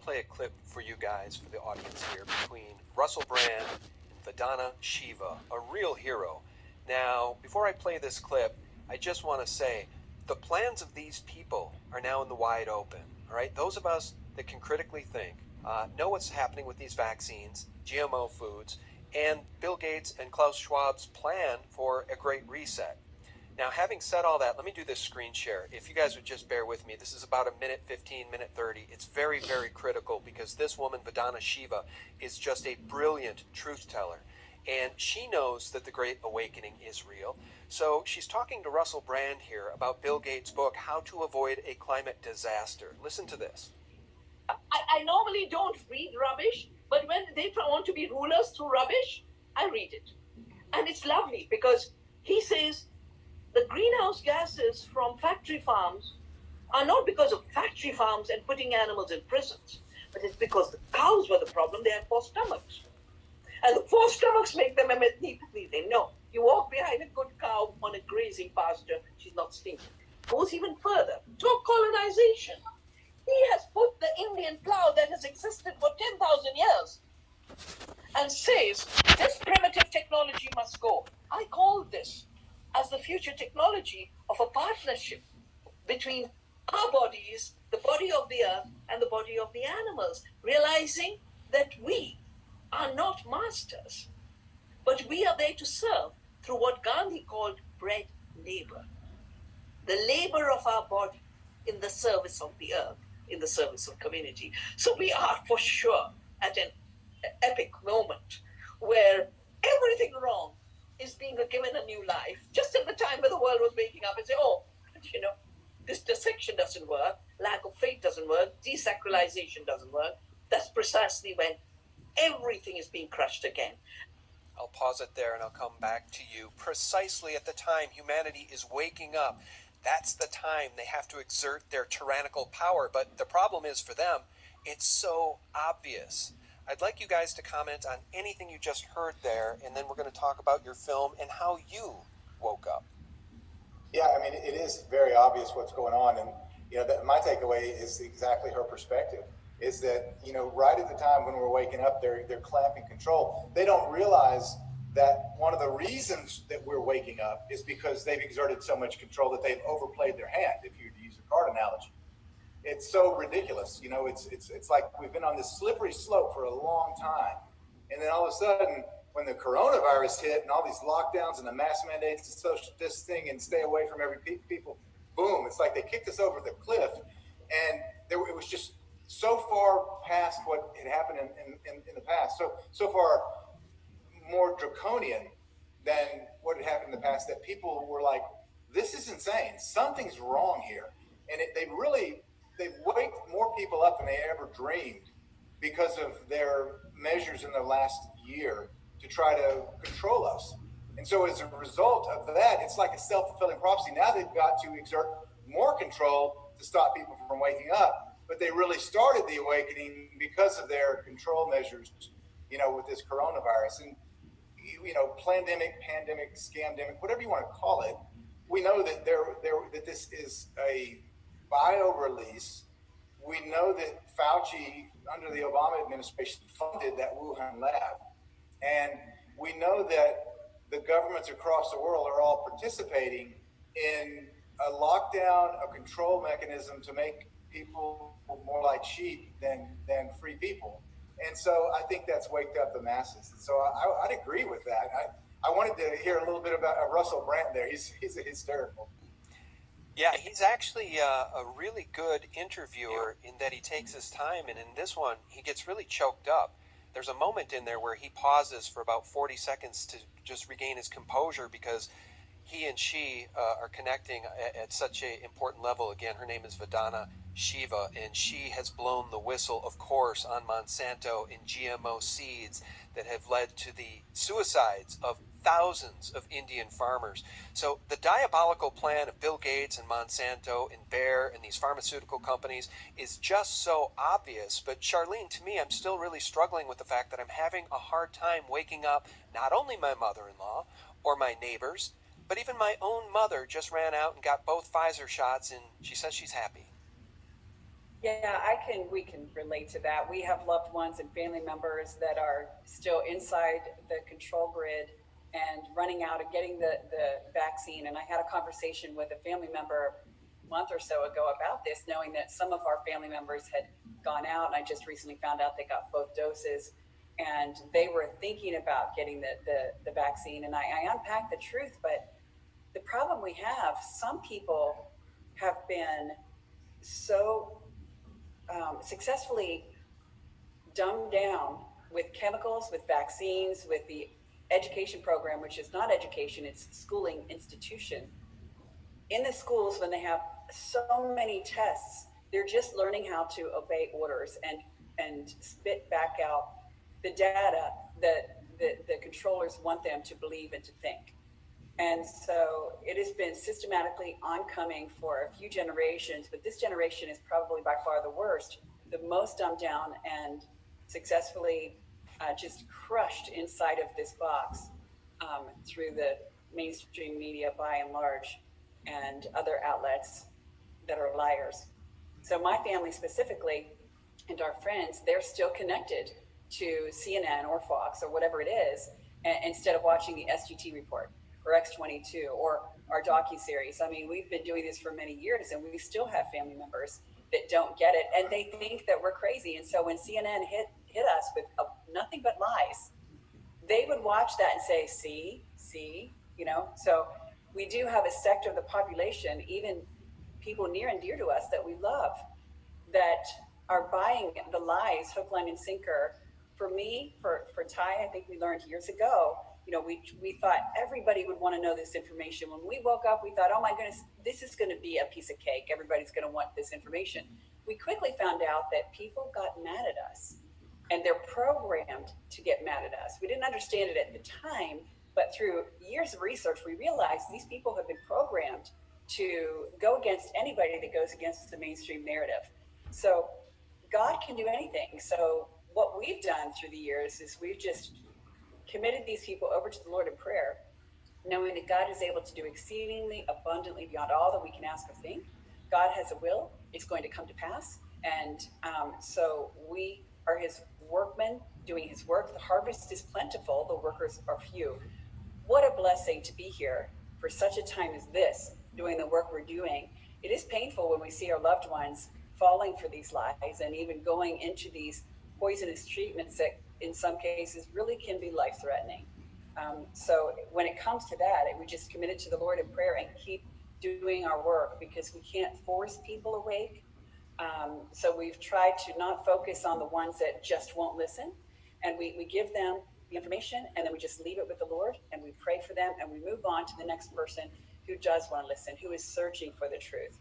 play a clip for you guys, for the audience here, between Russell Brand and Vandana Shiva, a real hero. Now, before I play this clip, I just want to say the plans of these people are now in the wide open. All right, those of us that can critically think know what's happening with these vaccines, GMO foods, and Bill Gates and Klaus Schwab's plan for a great reset. Now, having said all that, let me do this screen share. If you guys would just bear with me, this is about a minute 15, minute 30. It's very, very critical because this woman, Vandana Shiva, is just a brilliant truth teller. And she knows that the Great Awakening is real. So she's talking to Russell Brand here about Bill Gates' book, How to Avoid a Climate Disaster. Listen to this. I normally don't read rubbish, but when they want to be rulers through rubbish, I read it. And it's lovely because he says the greenhouse gases from factory farms are not because of factory farms and putting animals in prisons, but it's because the cows were the problem. They had 4 stomachs. And the 4 stomachs make them emit methane. No, you walk behind a good cow on a grazing pasture, she's not stinking. Goes even further. Talk colonization. He has put the Indian plow that has existed for 10,000 years and says this primitive technology must go. I call this as the future technology of a partnership between our bodies, the body of the earth, and the body of the animals, realizing that we are not masters, but we are there to serve through what Gandhi called bread labor. The labor of our body in the service of the earth, in the service of community. So we are for sure at an epic moment where everything wrong is being given a new life, just at the time where the world was waking up and say, oh, this dissection doesn't work, lack of faith doesn't work, desacralization doesn't work. That's precisely when everything is being crushed again. I'll pause it there and I'll come back to you. Precisely at the time humanity is waking up, that's the time they have to exert their tyrannical power. But the problem is for them, it's so obvious. I'd like you guys to comment on anything you just heard there, and then we're going to talk about your film and how you woke up. Yeah, I mean, it is very obvious what's going on. And, my takeaway is exactly her perspective, is that, right at the time when we're waking up, they're clamping control. They don't realize that one of the reasons that we're waking up is because they've exerted so much control that they've overplayed their hand, if you use a card analogy. It's so ridiculous. It's like we've been on this slippery slope for a long time. And then all of a sudden, when the coronavirus hit and all these lockdowns and the mask mandates and social distancing and stay away from every people, boom, it's like they kicked us over the cliff. And it was just so far past what had happened in the past, so far more draconian than what had happened in the past, that people were like, this is insane. Something's wrong here. And they've waked more people up than they ever dreamed because of their measures in the last year to try to control us. And so as a result of that, it's like a self-fulfilling prophecy. Now they've got to exert more control to stop people from waking up. But they really started the awakening because of their control measures, with this coronavirus. And, pandemic, scamdemic, whatever you want to call it, we know that that this is a bio release. We know that Fauci, under the Obama administration, funded that Wuhan lab. And we know that the governments across the world are all participating in a lockdown, a control mechanism to make people more like sheep than free people. And so I think that's waked up the masses. And so I'd agree with that. I wanted to hear a little bit about Russell Brand there. He's hysterical. Yeah, he's actually a really good interviewer in that he takes his time, and in this one, he gets really choked up. There's a moment in there where he pauses for about 40 seconds to just regain his composure because he and she are connecting at such an important level. Again, her name is Vandana Shiva, and she has blown the whistle, of course, on Monsanto and GMO seeds that have led to the suicides of thousands of Indian farmers. So the diabolical plan of Bill Gates and Monsanto and Bayer and these pharmaceutical companies is just so obvious. But Charlene, to me, I'm still really struggling with the fact that I'm having a hard time waking up not only my mother-in-law or my neighbors, but even my own mother just ran out and got both Pfizer shots, and she says she's happy. Yeah, we can relate to that. We have loved ones and family members that are still inside the control grid and running out and getting the vaccine. And I had a conversation with a family member a month or so ago about this, knowing that some of our family members had gone out. And I just recently found out they got both doses and they were thinking about getting the vaccine. And I unpacked the truth, but the problem we have, some people have been so successfully dumbed down with chemicals, with vaccines, with the education program, which is not education, it's schooling institution. In the schools, when they have so many tests, they're just learning how to obey orders and spit back out the data that the controllers want them to believe and to think. And so it has been systematically oncoming for a few generations, but this generation is probably by far the worst, the most dumbed down and successfully just crushed inside of this box through the mainstream media by and large and other outlets that are liars. So my family specifically and our friends, they're still connected to CNN or Fox or whatever it is, instead of watching the SGT report or X22 or our docu-series. I mean, we've been doing this for many years and we still have family members that don't get it and they think that we're crazy. And so when CNN hit us with nothing but lies, they would watch that and say, see, so we do have a sector of the population, even people near and dear to us that we love, that are buying the lies hook, line, and sinker. For me, for Ty, I think we learned years ago, we thought everybody would want to know this information. When we woke up, we thought, oh my goodness, this is going to be a piece of cake. Everybody's going to want this information. We quickly found out that people got mad at us and they're programmed to get mad at us. We didn't understand it at the time, but through years of research, we realized these people have been programmed to go against anybody that goes against the mainstream narrative. So God can do anything. So what we've done through the years is we've just committed these people over to the Lord in prayer, knowing that God is able to do exceedingly abundantly beyond all that we can ask or think. God has a will, it's going to come to pass. And so we are his workmen doing his work. The harvest is plentiful, the workers are few. What a blessing to be here for such a time as this, doing the work we're doing. It is painful when we see our loved ones falling for these lies and even going into these poisonous treatments that in some cases really can be life-threatening. So when it comes to that, we just commit it to the Lord in prayer and keep doing our work because we can't force people awake. So we've tried to not focus on the ones that just won't listen. And we give them the information and then we just leave it with the Lord and we pray for them and we move on to the next person who does want to listen, who is searching for the truth.